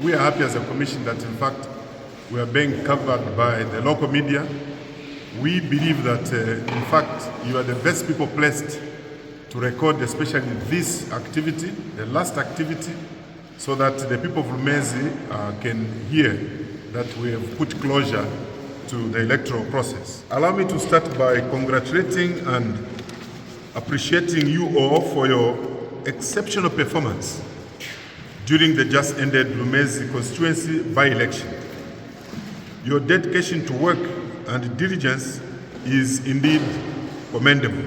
we are happy as a commission that in fact we are being covered by the local media. We believe that in fact you are the best people placed to record especially this activity, the last activity, so that the people of Lumezi can hear that we have put closure to the electoral process. Allow me to start by congratulating and appreciating you all for your exceptional performance during the just ended Lumezi constituency by-election. Your dedication to work and diligence is indeed commendable.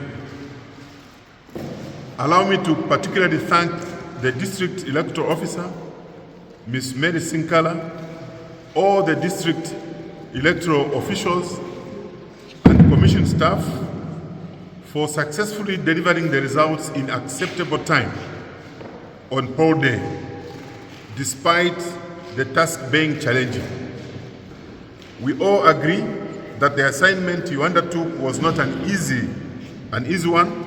Allow me to particularly thank the district electoral officer, Ms. Mary Sinkala, all the district electoral officials and commission staff for successfully delivering the results in acceptable time on poll day, despite the task being challenging. We all agree that the assignment you undertook was not an easy one,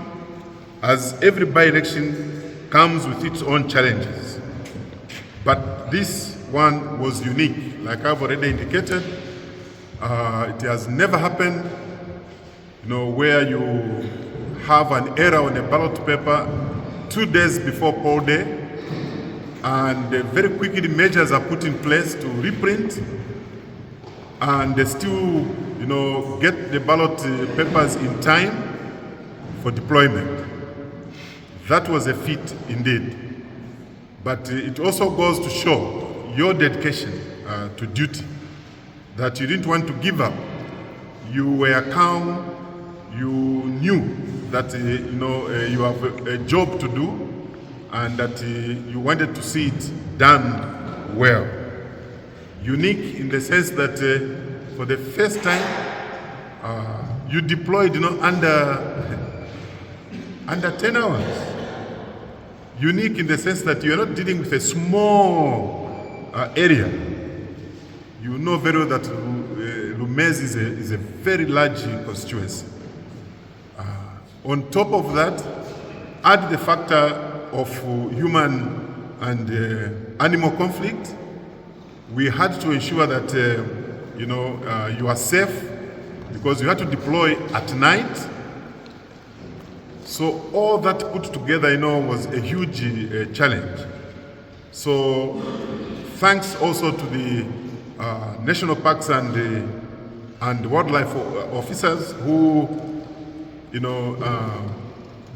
as every by-election comes with its own challenges. But this one was unique, like I've already indicated. It has never happened, where you have an error on a ballot paper 2 days before poll day, and very quickly measures are put in place to reprint, and they still, get the ballot papers in time for deployment. That was a feat indeed. But it also goes to show your dedication to duty, that you didn't want to give up. You were calm. You knew that you have a job to do, and that you wanted to see it done well. Unique in the sense that for the first time you deployed under 10 hours. Unique in the sense that you are not dealing with a small area. You know very well that Lumezi is a very large constituency. On top of that, add the factor of human and animal conflict. We had to ensure that you are safe, because you had to deploy at night. So all that put together, was a huge challenge. So thanks also to the national parks and wildlife officers who,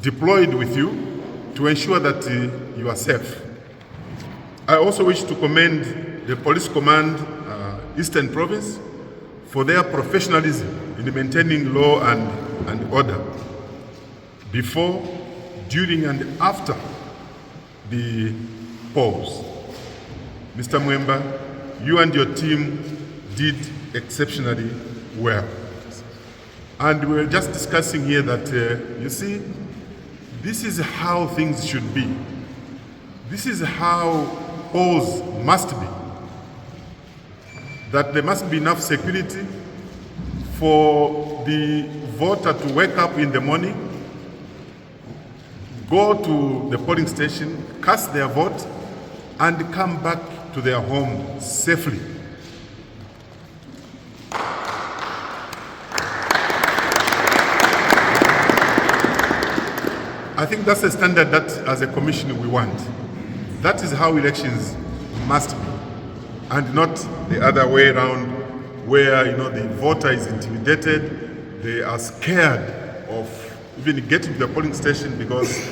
deployed with you to ensure that you are safe. I also wish to commend the Police Command, Eastern Province, for their professionalism in maintaining law and order before, during, and after the polls. Mr. Mwemba, you and your team did exceptionally well. And we were just discussing here that, you see, this is how things should be. This is how polls must be. That there must be enough security for the voter to wake up in the morning, go to the polling station, cast their vote, and come back to their home safely. I think that's a standard that, as a commission, we want. That is how elections must be, and not the other way around, where the voter is intimidated, they are scared of even getting to the polling station because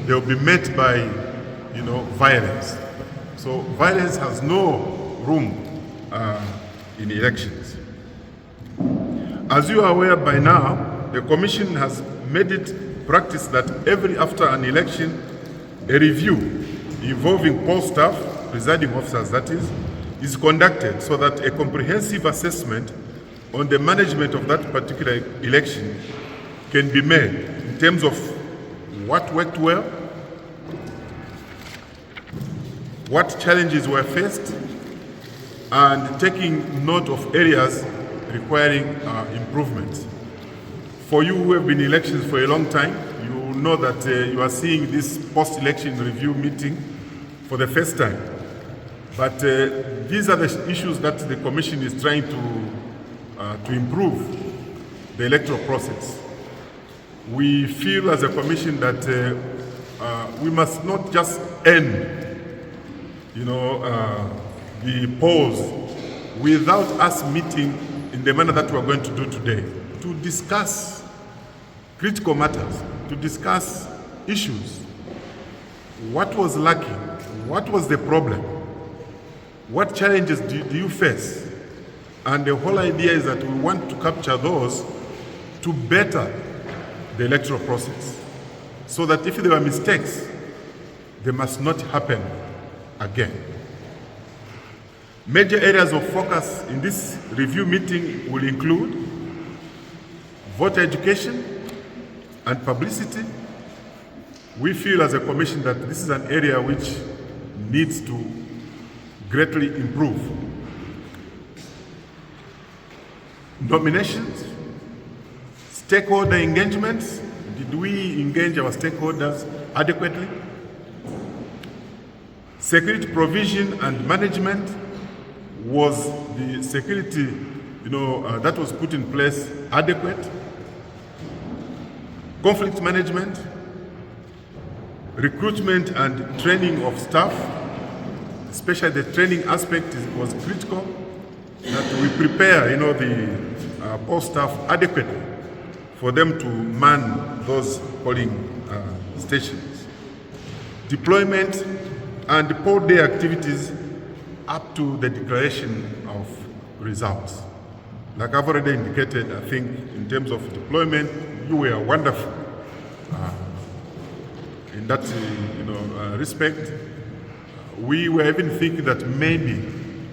they will be met by violence. So violence has no room in elections. As you are aware by now, the Commission has made it practice that after an election, a review involving poll staff, presiding officers that is conducted, so that a comprehensive assessment on the management of that particular election can be made in terms of what worked well, what challenges were faced, and taking note of areas requiring improvements. For you who have been in elections for a long time, you know that you are seeing this post-election review meeting for the first time. But these are the issues that the Commission is trying to improve the electoral process. We feel as a Commission that we must not just end, the polls without us meeting in the manner that we are going to do today, to discuss critical matters, to discuss issues. What was lacking? What was the problem? What challenges do you face? And the whole idea is that we want to capture those to better the electoral process, so that if there were mistakes, they must not happen again. Major areas of focus in this review meeting will include voter education and publicity. We feel as a Commission that this is an area which needs to greatly improve. Nominations, stakeholder engagements. Did we engage our stakeholders adequately? Security provision and management. Was the security, that was put in place adequate? Conflict management, recruitment and training of staff, especially the training aspect was critical, that we prepare, the post staff adequately for them to man those polling stations. Deployment and poll day activities up to the declaration of results. Like I've already indicated, I think in terms of deployment, you were wonderful in that respect. We were even thinking that maybe,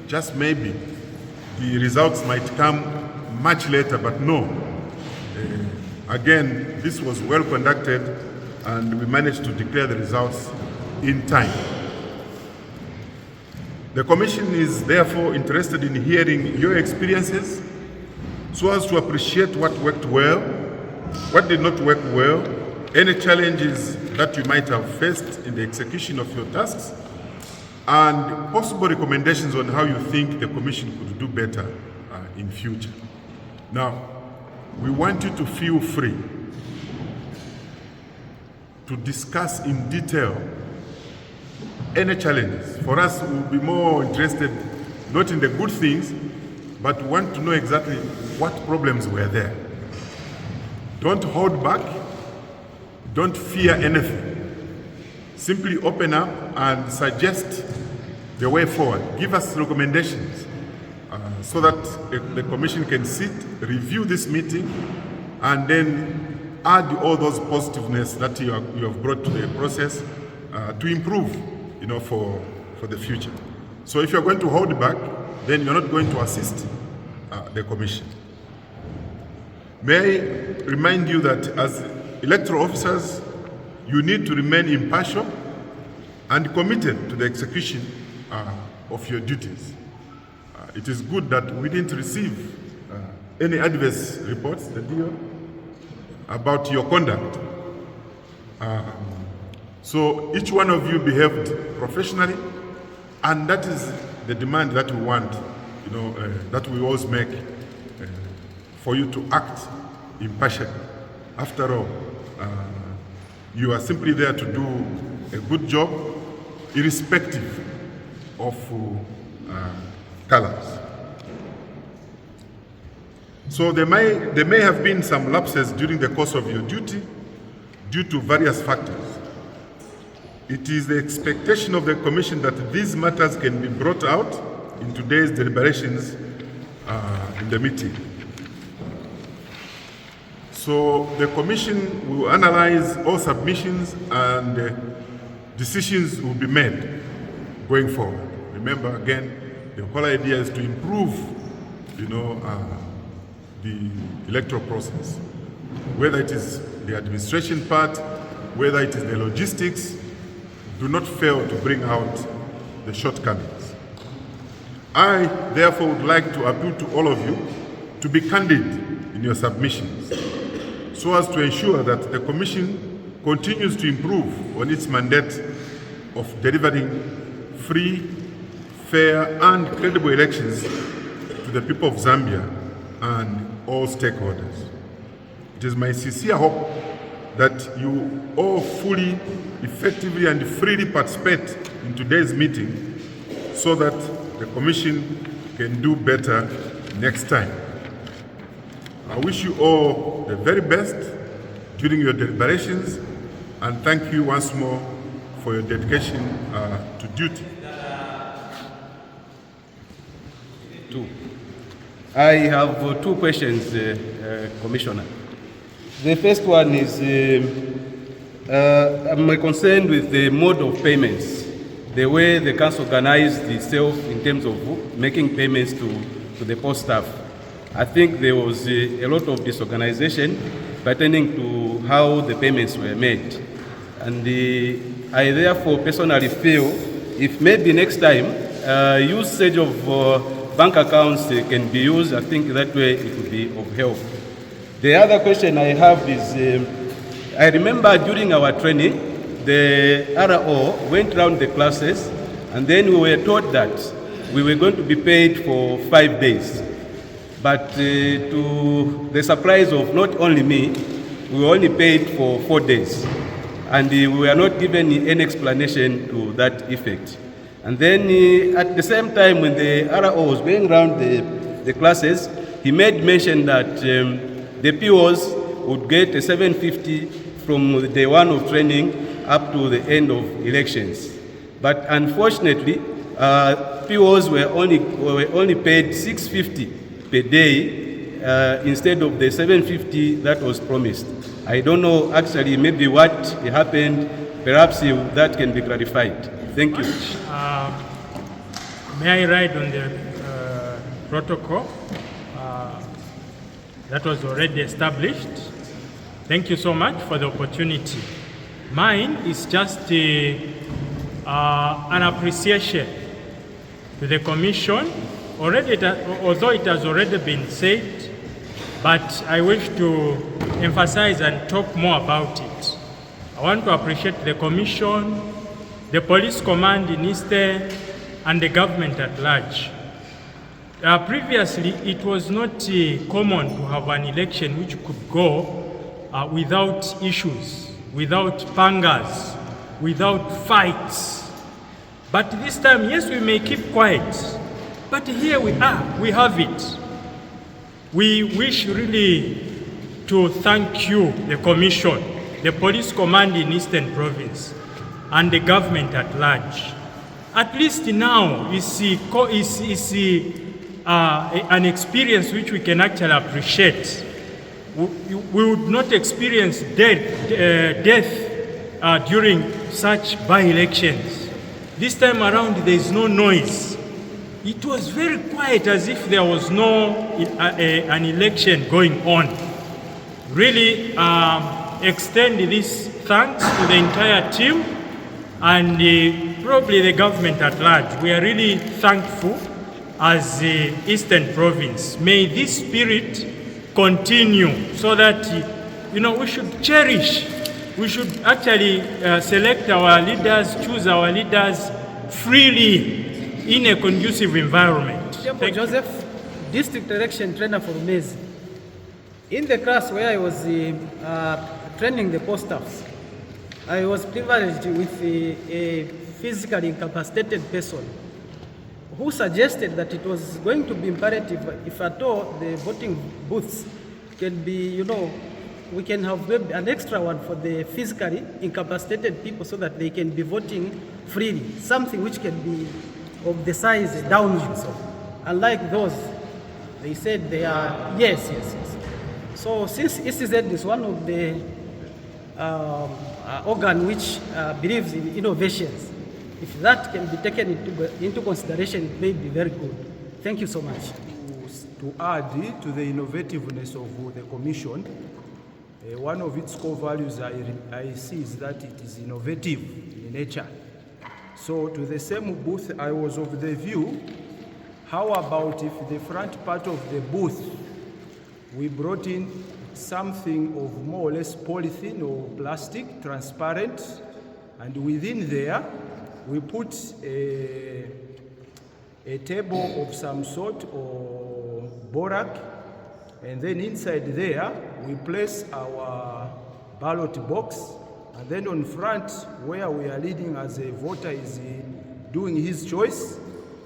just maybe, the results might come much later, but no. Again, this was well conducted and we managed to declare the results in time. The Commission is therefore interested in hearing your experiences so as to appreciate what worked well, what did not work well, any challenges that you might have faced in the execution of your tasks, and possible recommendations on how you think the Commission could do better in future. Now, we want you to feel free to discuss in detail any challenges. For us, we'll be more interested not in the good things, but want to know exactly what problems were there. Don't hold back. Don't fear anything. Simply open up and suggest the way forward. Give us recommendations so that the Commission can sit, review this meeting, and then add all those positiveness that you have brought to the process to improve, for the future. So if you're going to hold back, then you're not going to assist the Commission. May I remind you that as electoral officers, you need to remain impartial and committed to the execution of your duties. It is good that we didn't receive any adverse reports, the deal, about your conduct. So each one of you behaved professionally, and that is the demand that we want, that we always make, for you to act impartially. After all, you are simply there to do a good job, irrespective of colors. So there may have been some lapses during the course of your duty due to various factors. It is the expectation of the Commission that these matters can be brought out in today's deliberations in the meeting. So the Commission will analyze all submissions and decisions will be made going forward. Remember, again, the whole idea is to improve, the electoral process. Whether it is the administration part, whether it is the logistics, do not fail to bring out the shortcomings. I, therefore, would like to appeal to all of you to be candid in your submissions so as to ensure that the Commission continues to improve on its mandate of delivering free, fair and credible elections to the people of Zambia and all stakeholders. It is my sincere hope that you all fully, effectively and freely participate in today's meeting so that the Commission can do better next time. I wish you all the very best during your deliberations, and thank you once more for your dedication to duty. I have two questions, Commissioner. The first one is, I'm concerned with the mode of payments, the way the council organized itself in terms of making payments to the post staff. I think there was a lot of disorganization pertaining to how the payments were made. And I therefore personally feel if maybe next time usage of bank accounts can be used, I think that way it would be of help. The other question I have is, I remember during our training, the RO went around the classes and then we were told that we were going to be paid for 5 days. But to the surprise of not only me, we were only paid for 4 days. And we were not given any explanation to that effect. And then at the same time when the RO was going around the classes, he made mention that the POs would get a 750 from the day one of training up to the end of elections. But unfortunately, POs were only paid 650 per day instead of the 750 that was promised. I don't know actually maybe what happened. Perhaps that can be clarified. Thank you. May I ride on the protocol that was already established? Thank you so much for the opportunity. Mine is just an appreciation to the Commission. Although it has already been said, but I wish to emphasize and talk more about it. I want to appreciate the Commission, the Police Command in Eastern, and the government at large. Previously, it was not common to have an election which could go without issues, without pangas, without fights. But this time, yes, we may keep quiet, but here we are, we have it. We wish really to thank you, the Commission, the Police Command in Eastern Province, and the government at large. At least now is an experience which we can actually appreciate. We would not experience death during such by-elections. This time around, there is no noise. It was very quiet, as if there was no an election going on. Really extend this thanks to the entire team and probably the government at large. We are really thankful as the Eastern Province. May this spirit continue so that, we should cherish, we should actually select our leaders, choose our leaders freely in a conducive environment. Thank Joseph, District Election Trainer for Lumezi. In the class where I was training the post staffs, I was privileged with a physically incapacitated person who suggested that it was going to be imperative, if at all the voting booths can be, we can have an extra one for the physically incapacitated people so that they can be voting freely, something which can be of the size downward. So, unlike those, they said they are, yes. So since ECZ is one of the organ which believes in innovations, if that can be taken into consideration, it may be very good. Thank you so much. To add to the innovativeness of the Commission, one of its core values I see is that it is innovative in nature. So to the same booth, I was of the view, how about if the front part of the booth, we brought in something of more or less polythene or plastic, transparent, and within there, we put a table of some sort or borak, and then inside there we place our ballot box, and then on front where we are reading as a voter is doing his choice,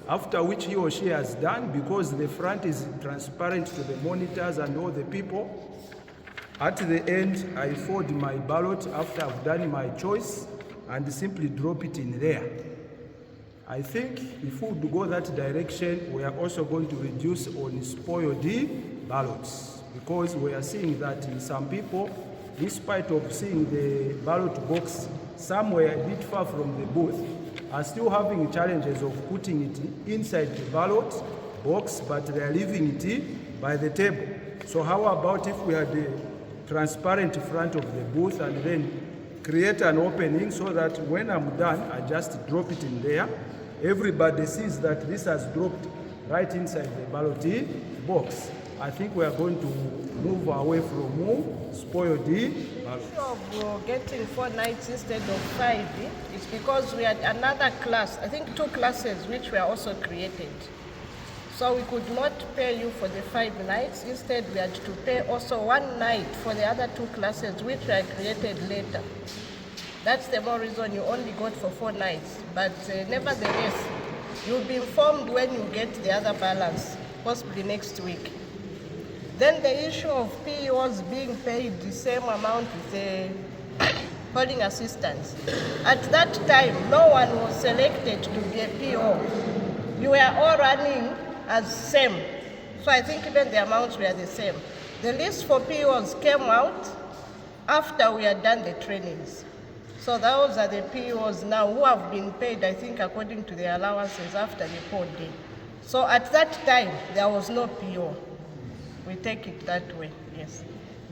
after which he or she has done, because the front is transparent to the monitors and all the people. At the end, I fold my ballot after I've done my choice and simply drop it in there. I think if we would go that direction, we are also going to reduce on spoiled ballots, because we are seeing that some people, in spite of seeing the ballot box somewhere a bit far from the booth, are still having challenges of putting it inside the ballot box, but they are leaving it by the table. So how about if we had a transparent front of the booth and then create an opening so that when I'm done, I just drop it in there. Everybody sees that this has dropped right inside the ballot box. I think we are going to move away from spoiled ballots. Of getting 4 nights instead of 5 is because we had another class, I think 2 classes which were also created. So we could not pay you for the 5 nights. Instead, we had to pay also 1 night for the other 2 classes which were created later. That's the more reason you only got for 4 nights. But nevertheless, you'll be informed when you get the other balance, possibly next week. Then the issue of POs being paid the same amount with the polling assistants. At that time, no one was selected to be a PO. You were all running as same. So I think even the amounts were the same. The list for POs came out after we had done the trainings. So those are the POs now who have been paid, I think, according to the allowances after the poll day. So at that time, there was no PO. We take it that way, yes.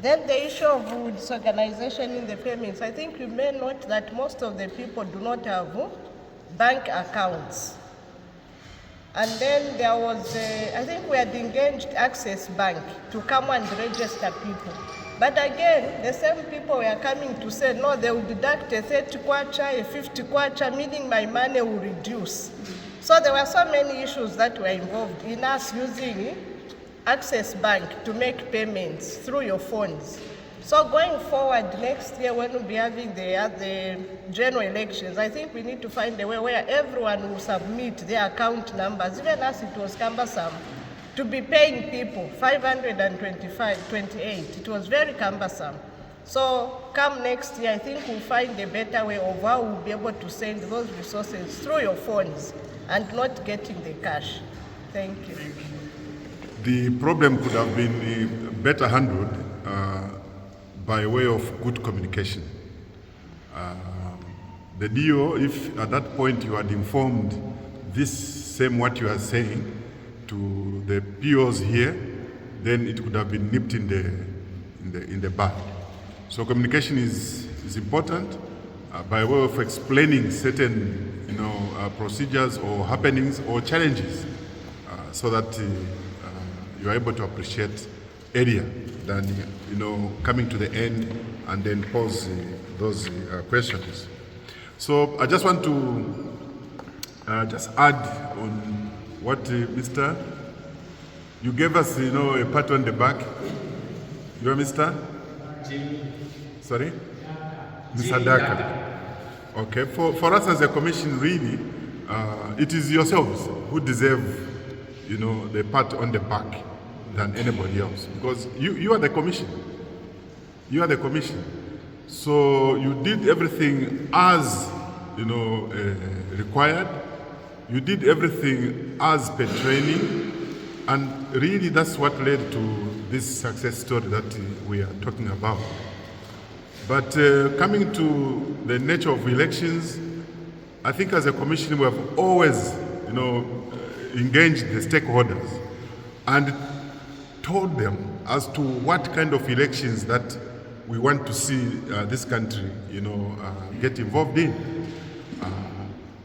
Then the issue of disorganization in the payments. I think you may note that most of the people do not have bank accounts. And then there was, I think we had engaged Access Bank to come and register people. But again, the same people were coming to say, no, they will deduct a 30 kwacha, a 50 kwacha, meaning my money will reduce. So there were so many issues that were involved in us using Access Bank to make payments through your phones. So going forward next year when we'll be having the general elections, I think we need to find a way where everyone will submit their account numbers. Even as it was cumbersome to be paying people 528, it was very cumbersome. So come next year, I think we'll find a better way of how we'll be able to send those resources through your phones and not getting the cash. Thank you. The problem could have been better handled by way of good communication. The DO, if at that point you had informed this same what you are saying to the POs here, then it could have been nipped in the bud. So communication is important by way of explaining certain procedures or happenings or challenges so that you are able to appreciate earlier than coming to the end and then pose those questions. So I just want to just add on what Mr. You gave us, a pat on the back. You are Mr. Sorry? Mr. Daka. Okay, for us as a commission, really, it is yourselves who deserve, the pat on the back than anybody else, because you are the commission. You are the commission. So you did everything as, required. You did everything as per training, and really that's what led to this success story that we are talking about. But coming to the nature of elections, I think as a commission we have always, engaged the stakeholders and told them as to what kind of elections that we want to see this country, get involved in.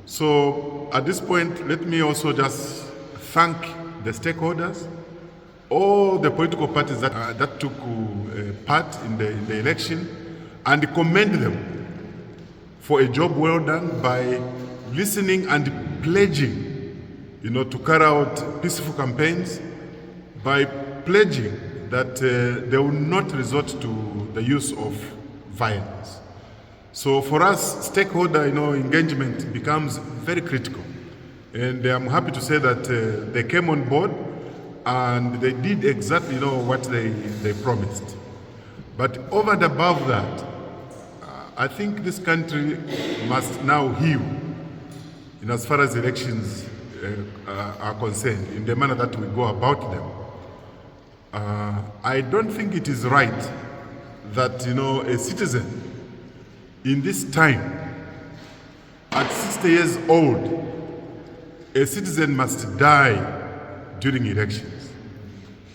So at this point, let me also just thank the stakeholders, all the political parties that took part in the election, and commend them for a job well done by listening and pledging, to carry out peaceful campaigns by pledging that they will not resort to the use of violence. So for us, stakeholder engagement becomes very critical. And I'm happy to say that they came on board and they did exactly what they promised. But over and above that, I think this country must now heal in as far as elections are concerned, in the manner that we go about them. I don't think it is right that a citizen in this time, at 60 years old, a citizen must die during elections.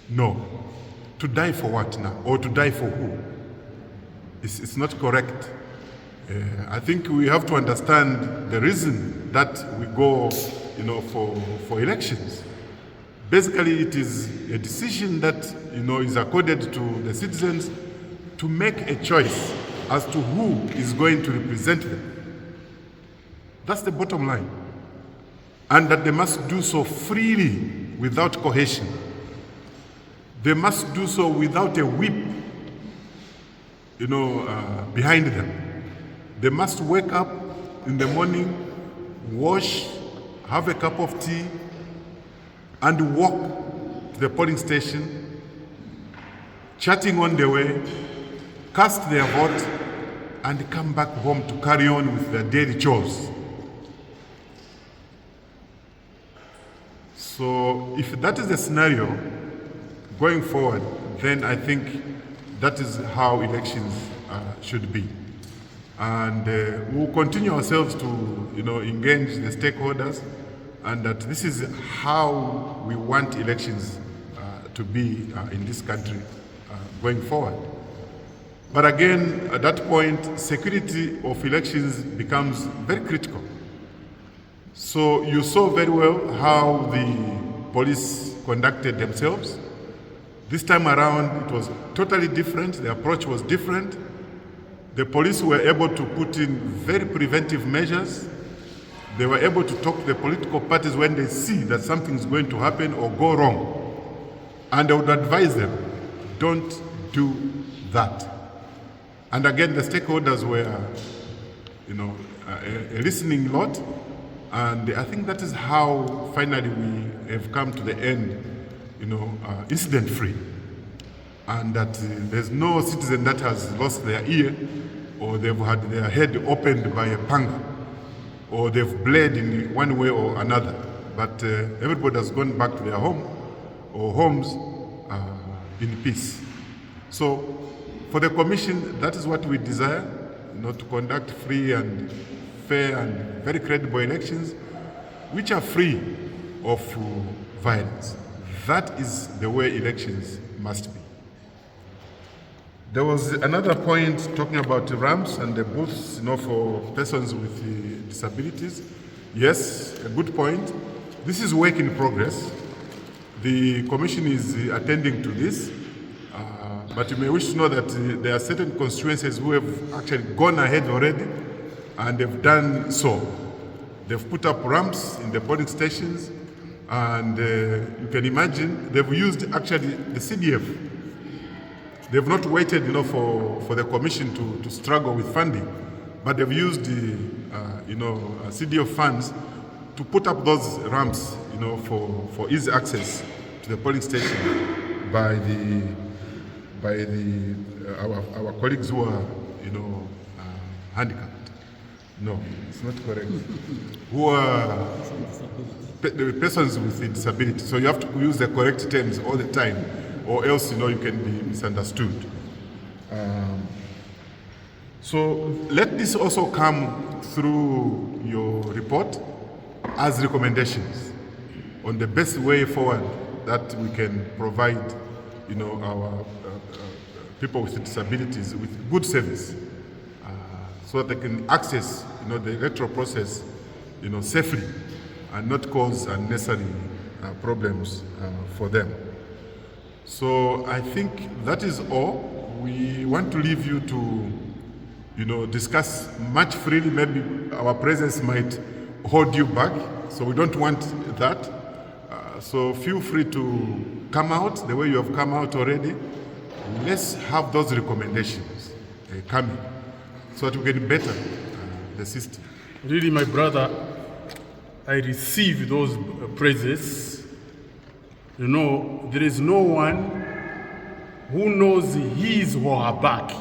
No. To die for what now? Or to die for who? It's not correct. I think we have to understand the reason that we go for elections. Basically, it is a decision that is accorded to the citizens to make a choice as to who is going to represent them. That's the bottom line. And that they must do so freely, without coercion. They must do so without a whip, behind them. They must wake up in the morning, wash, have a cup of tea, and walk to the polling station, chatting on the way, cast their vote, and come back home to carry on with their daily chores. So if that is the scenario going forward, then I think that is how elections should be. And we'll continue ourselves to engage the stakeholders, and that this is how we want elections to be in this country going forward. But again, at that point, security of elections becomes very critical. So you saw very well how the police conducted themselves. This time around, it was totally different. The approach was different. The police were able to put in very preventive measures. They were able to talk to the political parties when they see that something is going to happen or go wrong. And I would advise them, don't do that. And again, the stakeholders were, a listening lot. And I think that is how finally we have come to the end, incident-free. And that there's no citizen that has lost their ear, or they've had their head opened by a panga, or they've bled in one way or another. But everybody has gone back to their home or homes in peace. So for the Commission, that is what we desire, to conduct free and fair and very credible elections, which are free of violence. That is the way elections must be. There was another point talking about the ramps and the booths, for persons with disabilities. Yes, a good point. This is work in progress. The Commission is attending to this, but you may wish to know that there are certain constituencies who have actually gone ahead already, and they've done so. They've put up ramps in the polling stations, and you can imagine they've used actually the CDF. They've not waited, for the Commission to struggle with funding, but they've used the, CDF funds to put up those ramps, for easy access to the polling station by our colleagues who are, handicapped. No, it's not correct. Who are the persons with disability. So you have to use the correct terms all the time, or else you can be misunderstood. So let this also come through your report as recommendations on the best way forward that we can provide, our people with disabilities with good service, so that they can access, the electoral process, safely, and not cause unnecessary problems for them. So I think that is all. We want to leave you to, discuss much freely. Maybe our presence might hold you back, so we don't want that. So feel free to come out the way you have come out already. Let's have those recommendations coming so that we can better the system. Really, my brother, I receive those praises. You know, there is no one who knows his or her back.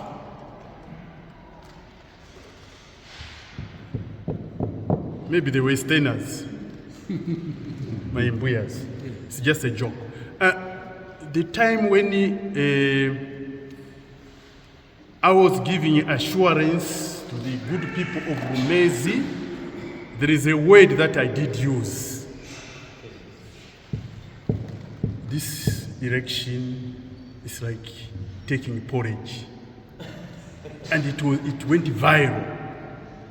Maybe the Westerners, my Mbuyas. It's just a joke. The time when I was giving assurance to the good people of Lumezi, there is a word that I did use. This election is like taking porridge. And it went viral.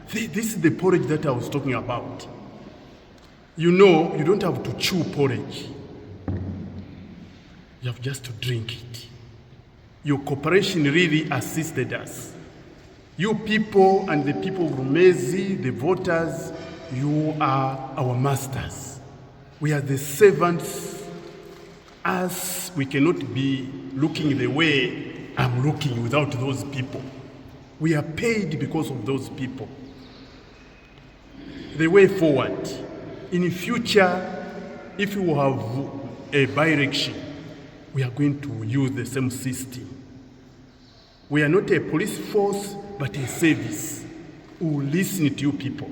This is the porridge that I was talking about. You know, you don't have to chew porridge. You have just to drink it. Your cooperation really assisted us. You people and the people of Lumezi, the voters, you are our masters. We are the servants. As we cannot be looking the way I'm looking without those people. We are paid because of those people. The way forward, in the future, if you have a by-election, we are going to use the same system. We are not a police force, but a service who listen to you people.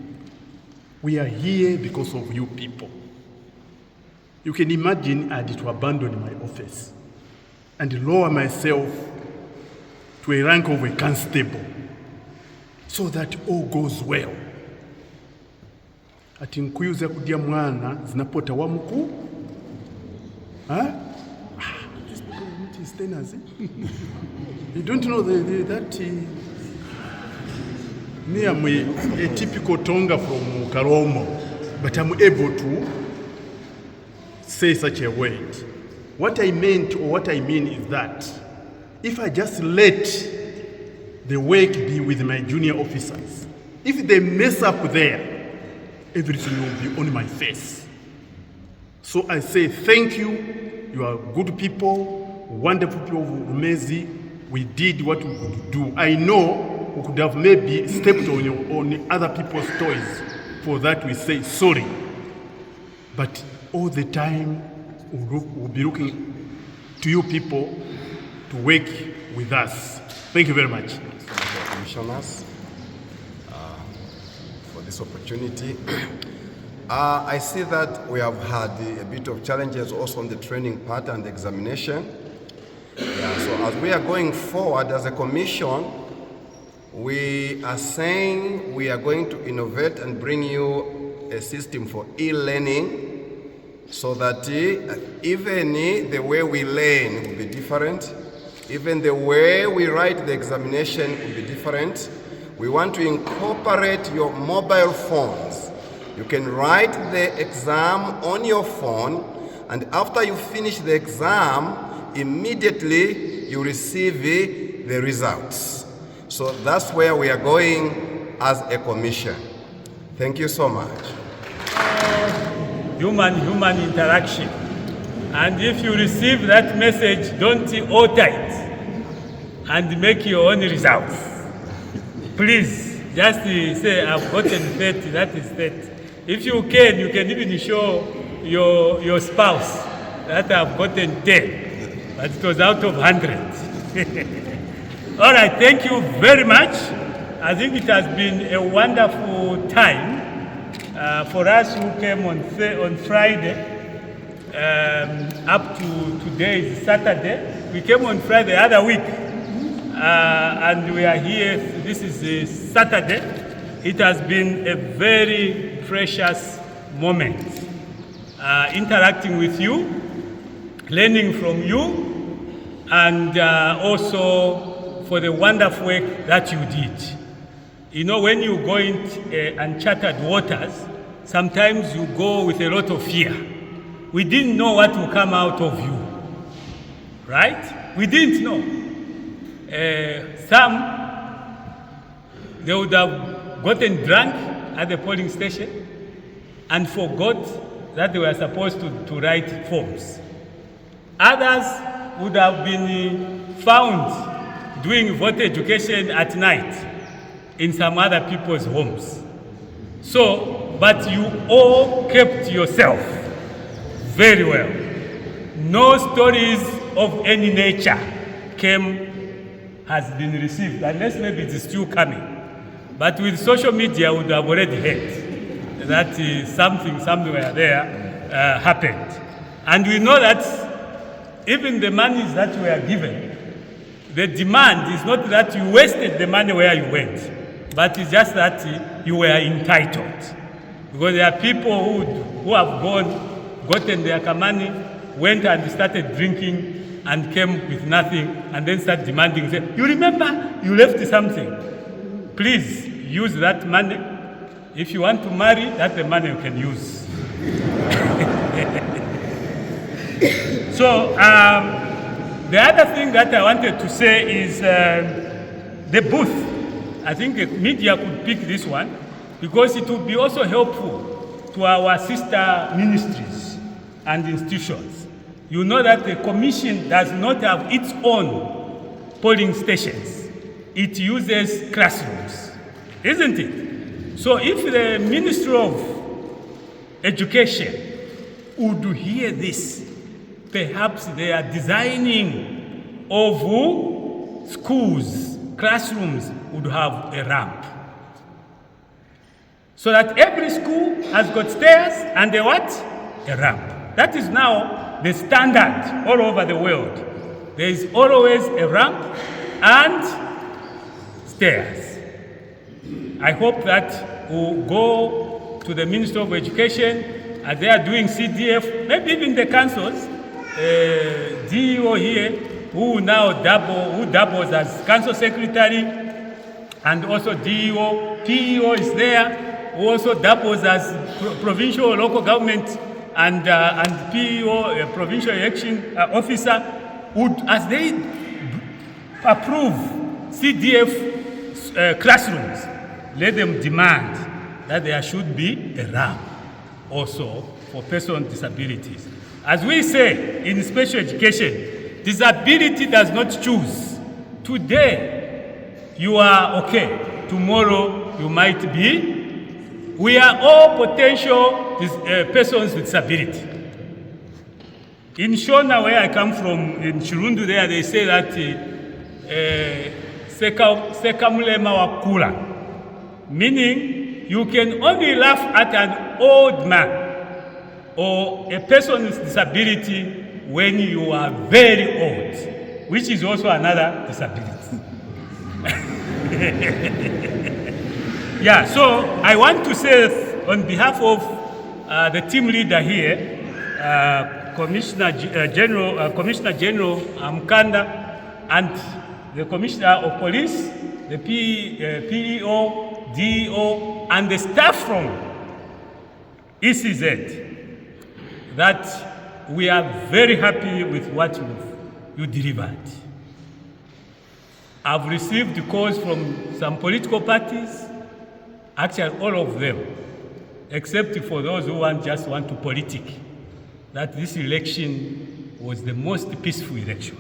We are here because of you people. You can imagine I had to abandon my office and lower myself to a rank of a constable so that all goes well. Ati nkuyuza kudia mwana zinapota wa mkuu? These people are not Easterners, eh? You don't know that me, I'm a typical Tonga from Karomo, but I'm able to say such a word. What I meant or what I mean is that if I just let the work be with my junior officers, if they mess up there, everything will be on my face. So I say thank you. You are good people, wonderful people of Lumezi. We did what we could do. I know we could have maybe stepped on other people's toes. For that we say sorry. But all the time we'll be looking to you people to work with us. Thank you very much. Commissioners, for this opportunity. I see that we have had a bit of challenges also on the training part and the examination. So as we are going forward as a commission, we are saying we are going to innovate and bring you a system for e-learning so that even the way we learn will be different, even the way we write the examination will be different. We want to incorporate your mobile phones. You can write the exam on your phone, and after you finish the exam, immediately you receive the results. So that's where we are going as a commission. Thank you so much. Human interaction. And if you receive that message, don't alter it and make your own results. Please, just say, I've gotten 30, that is 30. If you can even show your spouse that I've gotten 10, but it was out of 100. All right, thank you very much. I think it has been a wonderful time for us who came on Friday. Up to today is Saturday. We came on Friday the other week, and we are here. This is Saturday. It has been a very precious moment, interacting with you, learning from you, and also for the wonderful work that you did. You know, when you go into uncharted waters, sometimes you go with a lot of fear. We didn't know what will come out of you, right? We didn't know. Some, they would have gotten drunk at the polling station and forgot that they were supposed to write forms. Others would have been found doing voter education at night in some other people's homes. So, but you all kept yourself very well. No stories of any nature has been received, unless maybe it is still coming. But with social media, we would have already heard that something somewhere there happened. And we know that even the monies that were given, the demand is not that you wasted the money where you went, but it's just that you were entitled. Because there are people who have gotten their money, went and started drinking and came with nothing and then start demanding, say, you remember you left something. Please use that money. If you want to marry, that's the money you can use. So the other thing that I wanted to say is the booth. I think the media could pick this one because it would be also helpful to our sister ministries and institutions. You know that the commission does not have its own polling stations. It uses classrooms, isn't it? So if the Ministry of Education would hear this, perhaps they are designing of schools, classrooms would have a ramp. So that every school has got stairs and a what? A ramp. That is now the standard all over the world. There is always a ramp and stairs. I hope that we'll go to the Ministry of Education as they are doing CDF, maybe even the councils, DEO here, who doubles as council secretary, and also DEO, PEO is there, who also doubles as provincial or local government and PEO, provincial election officer, would, as they approve CDF classrooms, let them demand that there should be a ramp also for persons with disabilities. As we say in special education, disability does not choose. Today you are okay, tomorrow you might be. We are all potential persons with disability. In Shona, where I come from, in Chirundu there, they say that sekamulema wakula, meaning you can only laugh at an old man or a person with disability when you are very old, which is also another disability. Yeah, so I want to say on behalf of the team leader here, Commissioner General Mkanda, and the Commissioner of Police, the PEO, DEO, and the staff from ECZ, that we are very happy with what you delivered. I've received calls from some political parties, actually all of them, except for those who just want to politic, that this election was the most peaceful election,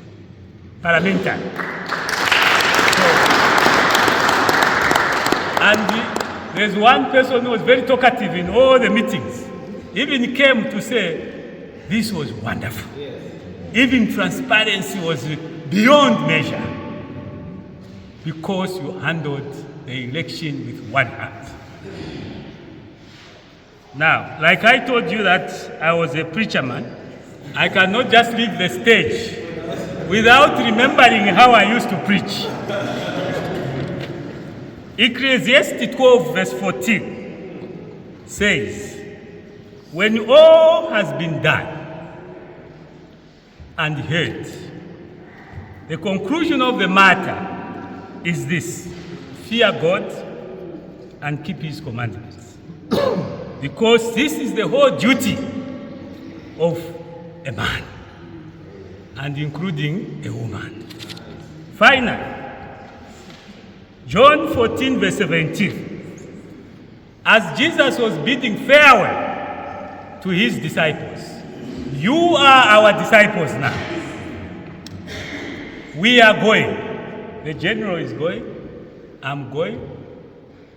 parliamentary. And there's one person who was very talkative in all the meetings, even came to say, this was wonderful. Yes. Even transparency was beyond measure, because you handled the election with one hand. Now, like I told you that I was a preacher man, I cannot just leave the stage without remembering how I used to preach. Ecclesiastes 12 verse 14 says, when all has been done and heard, the conclusion of the matter is this: fear God and keep his commandments. Because this is the whole duty of a man, and including a woman. Finally, John 14 verse 17, as Jesus was bidding farewell to his disciples, you are our disciples now. We are going. The general is going. I'm going.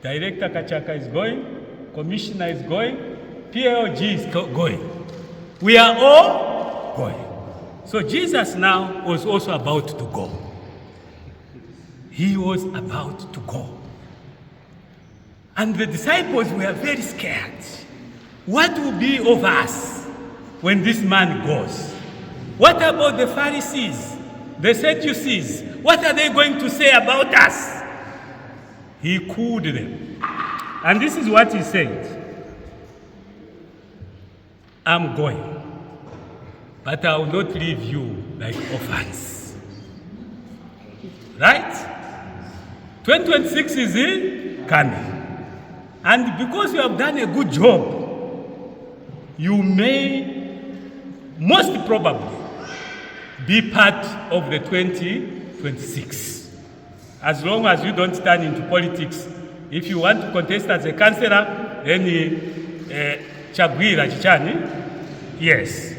Director Kachaka is going. Commissioner is going. PLG is going. We are all going. So Jesus now was also about to go. He was about to go. And the disciples were very scared. What will be of us when this man goes? What about the Pharisees, the Sadducees? What are they going to say about us? He called them. And this is what he said. I'm going, but I will not leave you like orphans. Right? 2026 is coming. And because you have done a good job, you may most probably be part of the 2026. As long as you don't turn into politics. If you want to contest as a councillor, then Chagwira Chichani, yes.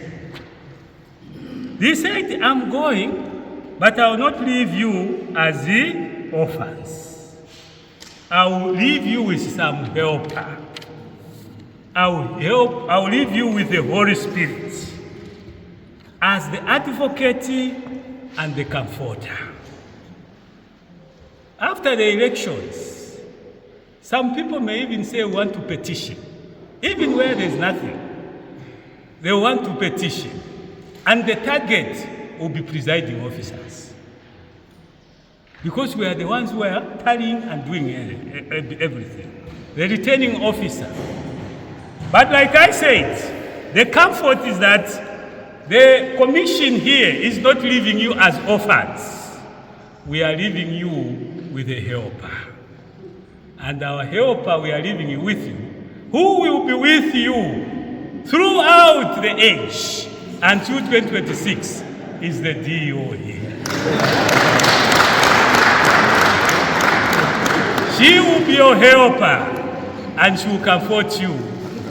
He said, I'm going, but I will not leave you as the orphans. I will leave you with some helper. I will leave you with the Holy Spirit as the advocate and the comforter. After the elections, some people may even say we want to petition. Even where there's nothing, they want to petition. And the target will be presiding officers. Because we are the ones who are tallying and doing everything. The returning officer. But like I said, the comfort is that the commission here is not leaving you as orphans. We are leaving you with a helper. And our helper, we are leaving you with you, who will be with you throughout the age until 2026 is the DO here. She will be your helper and she will comfort you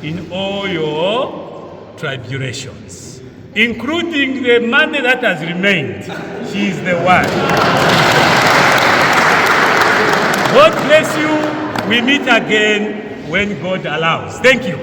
in all your tribulations, including the money that has remained. She is the one. God bless you. We meet again when God allows. Thank you.